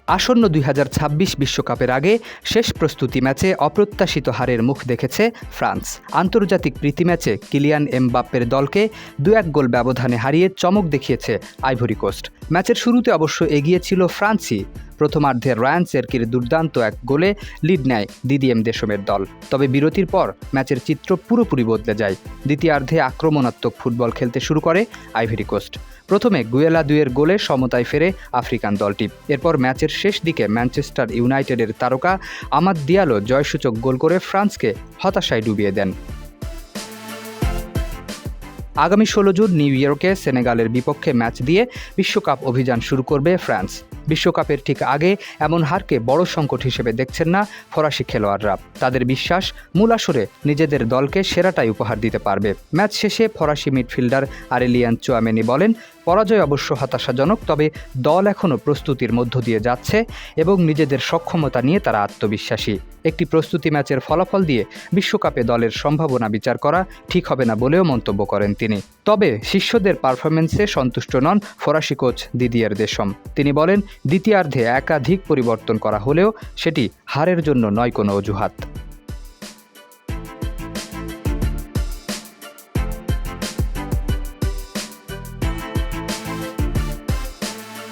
আসন্ন ২০২৬ বিশ্বকাপের আগে শেষ প্রস্তুতি ম্যাচে অপ্রত্যাশিত হারের মুখ দেখেছে ফ্রান্স। আন্তর্জাতিক প্রীতি ম্যাচে কিলিয়ান এমবাপ্পের দলকে ২-১ গোল ব্যবধানে হারিয়ে চমক দেখিয়েছে আইভরি কোস্ট। ম্যাচের শুরুতে অবশ্য এগিয়ে ছিল ফ্রান্সই। প্রথমার্ধে রায়ান চেরকির দুর্দান্ত এক গোলে লিড নেয় দিদিয়ের দেশমের দল। তবে বিরতির পর ম্যাচের চিত্র পুরোপুরি বদলে যায়। দ্বিতীয়ার্ধে আক্রমণাত্মক ফুটবল খেলতে শুরু করে আইভরি কোস্ট। প্রথমে গুয়েলা দুয়ের গোলে সমতায় ফেরে আফ্রিকান দলটি। এরপর ম্যাচের শেষ দিকে ম্যানচেস্টার ইউনাইটেডের তারকা আমাদ দিয়ালো জয়সূচক গোল করে ফ্রান্সকে হতাশায় ডুবিয়ে দেন। আগামী ১৬ জুন নিউ ইয়র্কে সেনেগালের বিপক্ষে ম্যাচ দিয়ে বিশ্বকাপ অভিযান শুরু করবে ফ্রান্স। বিশ্বকাপের ঠিক আগে এমন হারকে বড় সংকট হিসেবে দেখছেন না ফরাসি খেলোয়াড়রা। তাদের বিশ্বাস মূল আসরে নিজেদের দলকে সেরাটাই উপহার দিতে পারবে। ম্যাচ শেষে ফরাসি মিডফিল্ডার আরেলিয়ান চুয়ামেনি বলেন, পরাজয় অবশ্য হতাশাজনক, তবে দল এখনও প্রস্তুতির মধ্য দিয়ে যাচ্ছে এবং নিজেদের সক্ষমতা নিয়ে তারা আত্মবিশ্বাসী। একটি প্রস্তুতি ম্যাচের ফলাফল দিয়ে বিশ্বকাপে দলের সম্ভাবনা বিচার করা ঠিক হবে না বলেও মন্তব্য করেন তিনি। তবে শিষ্যদের পারফরমেন্সে সন্তুষ্ট নন ফরাসি কোচ দিদিয়ের দেশম। তিনি বলেন, দ্বিতীয়ার্ধে একাধিক পরিবর্তন করা হলেও সেটি হারের জন্য নয় কোনো অজুহাত।